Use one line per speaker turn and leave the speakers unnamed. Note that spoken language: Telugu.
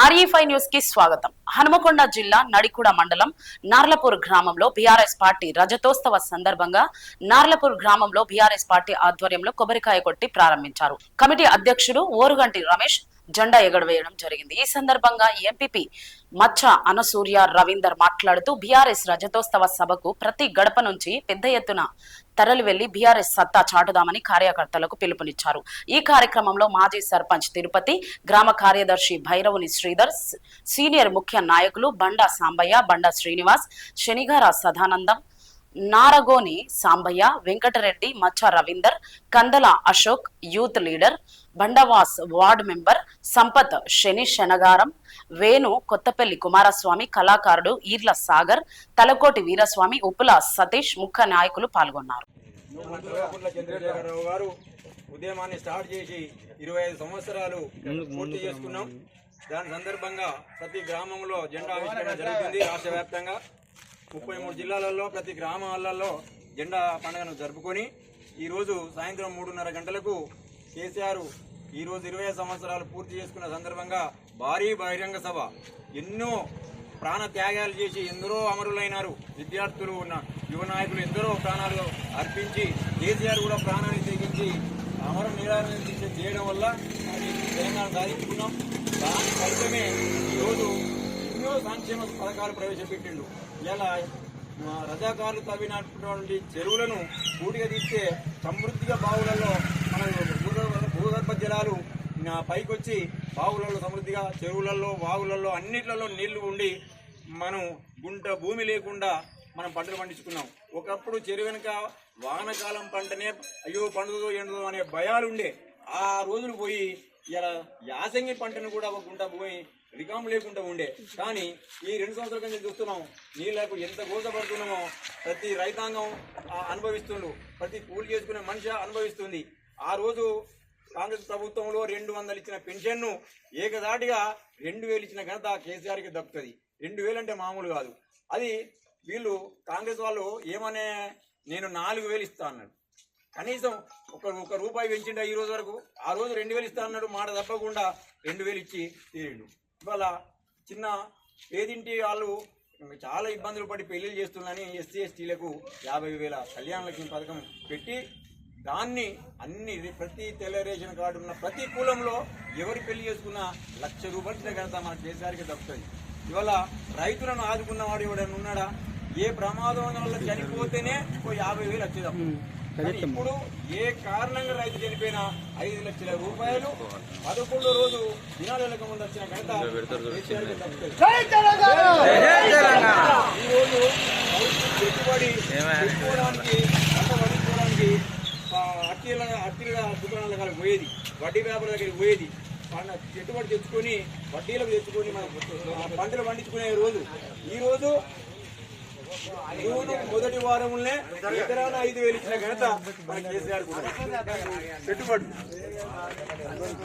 RE5 న్యూస్ కి స్వాగతం. హనుమకొండ జిల్లా నడికుడ మండలం నార్లపూర్ గ్రామంలో బీఆర్ఎస్ పార్టీ రజతోత్సవ సందర్భంగా నార్లపూర్ గ్రామంలో బీఆర్ఎస్ పార్టీ ఆధ్వర్యంలో కొబ్బరికాయ కొట్టి ప్రారంభించారు. కమిటీ అధ్యక్షుడు ఓరుగంటి రమేష్ జెండా ఎగరవేయడం జరిగింది. ఈ సందర్భంగా ఎంపీపీ మచ్చ అనసూర్య రవీందర్ మాట్లాడుతూ బీఆర్ఎస్ రజతోత్సవ సభకు ప్రతి గడప నుంచి పెద్ద ఎత్తున తరలి వెళ్లి బీఆర్ఎస్ సత్తా చాటుదామని కార్యకర్తలకు పిలుపునిచ్చారు. ఈ కార్యక్రమంలో మాజీ సర్పంచ్ తిరుపతి, గ్రామ కార్యదర్శి భైరవుని శ్రీధర్, సీనియర్ ముఖ్య నాయకులు బండా సాంబయ్య, బండా Srinivas, శనిగార Sadanandam, Naragoni Sambaiah, Venkatareddy, Maccha Ravinder, Kandala Ashok, youth leader, Bandavas ward member Sampath, శని శనగారం, వేణు, కొత్తపల్లి కుమారస్వామి, కళాకారుడు ఈర్ల సాగర్, తలకోటి వీరస్వామి, ఉప్పుల సతీష్ ముఖ్య నాయకులు పాల్గొన్నారు.
ఉద్యమాన్ని స్టార్ట్ చేసి 25 సంవత్సరాలు పూర్తి చేసుకున్నాం. దాని సందర్భంగా ప్రతి గ్రామంలో జెండా ఆవిష్కరణ జరుగుతుంది. రాష్ట్ర వ్యాప్తంగా 33 జిల్లాలలో ప్రతి గ్రామాలలో జెండా పండుగను జరుపుకొని ఈరోజు సాయంత్రం 3:30 గంటలకు కేసీఆర్ ఈరోజు 25 సంవత్సరాలు పూర్తి చేసుకున్న సందర్భంగా భారీ బహిరంగ సభ, ఎన్నో ప్రాణ త్యాగాలు చేసి ఎందరో అమరులైనారు. విద్యార్థులు ఉన్న యువ నాయకులు ఎందరో ప్రాణాలు అర్పించి కేసీఆర్ కూడా ప్రాణాన్ని తెగించి అమర నిరాకరణ దీక్ష చేయడం వల్ల తెలంగాణ సాధించుకున్నాం. దాని ఫలితమే ఈరోజు ఎన్నో సంక్షేమ పథకాలు ప్రవేశపెట్టిండు. ఇలా రజాకారులు తవ్వినటువంటి చెరువులను పూటిగా తీస్తే సమృద్ధిగా బావులలో మన భూగర్భ జలాలు పైకొచ్చి బావులలో సమృద్ధిగా చెరువులలో, వాగులలో అన్నిట్లలో నీళ్లు ఉండి మనం గుంట భూమి లేకుండా మనం పంటలు పండించుకున్నాం. ఒకప్పుడు చెరువు వెనుక వానకాలం పంటనే అయ్యో పండుదో ఎండుదో అనే భయాలుండే. ఆ రోజులు పోయి ఇలా యాసంగి పంటను కూడా ఒక గుంట భూమి రికాము లేకుండా ఉండే. కానీ ఈ 2 సంవత్సరాల కింద చూస్తున్నాం, నీళ్లకు ఎంత గోసపడుతున్నామో ప్రతి రైతాంగం అనుభవిస్తుండ్రు, ప్రతి కూలి చేసుకునే మనిషి అనుభవిస్తుంది. ఆ రోజు కాంగ్రెస్ ప్రభుత్వంలో 200 ఇచ్చిన పెన్షన్ను ఏకదాటిగా 2000 ఇచ్చిన ఘనత కేసీఆర్కి దక్కుతుంది. 2000 అంటే మామూలు కాదు. అది వీళ్ళు కాంగ్రెస్ వాళ్ళు ఏమనే నేను 4000 ఇస్తా అన్నాడు. కనీసం ఒక రూపాయి పెంచిండ ఈ రోజు వరకు. ఆ రోజు 2000 ఇస్తా అన్నాడు, మాట తప్పకుండా 2000 ఇచ్చి తీరిండు. ఇవాళ చిన్న పేదింటి వాళ్ళు చాలా ఇబ్బందులు పడి పెళ్లిళ్ళు చేస్తున్నారని ఎస్సీ ఎస్టీలకు 50,000 కళ్యాణ లక్ష్మి పథకం పెట్టి దాన్ని అన్ని ప్రతి తెల్ల రేషన్ కార్డు ఉన్న ప్రతి కులంలో ఎవరు పెళ్లి చేసుకున్నా 1,00,000 రూపాయలు ఇచ్చిన ఘనత మన కేసీఆర్కి దక్కుతుంది. ఇవాళ రైతులను ఆదుకున్నవాడు ఎవడన్నా ఉన్నాడా? ఏ ప్రమాదం వల్ల చనిపోతేనే 50,000 వచ్చేదాం. ఇప్పుడు ఏ కారణంగా రైతు చనిపోయినా 5 లక్షల రూపాయలు 11వ రోజు దినాలకు ముందు వచ్చిన ఘనత కేసీఆర్కి దక్కుతుంది. ఈరోజు పెట్టుబడి పెట్టుకోవడానికి పంట పండించుకోవడానికి అట్టిల దుకాణాల దగ్గర పోయేది, వడ్డీ వ్యాపారుల దగ్గరికి పోయేది, పెట్టుబడి తెచ్చుకొని వడ్డీలకు తెచ్చుకొని మనం పంటలు పండించుకునే రోజు ఈ రోజు మొదటి వారంలోనే ఎకరాన 5,000 ఇచ్చిన ఘనత మన కేసీఆర్ కూడా పెట్టుబడి.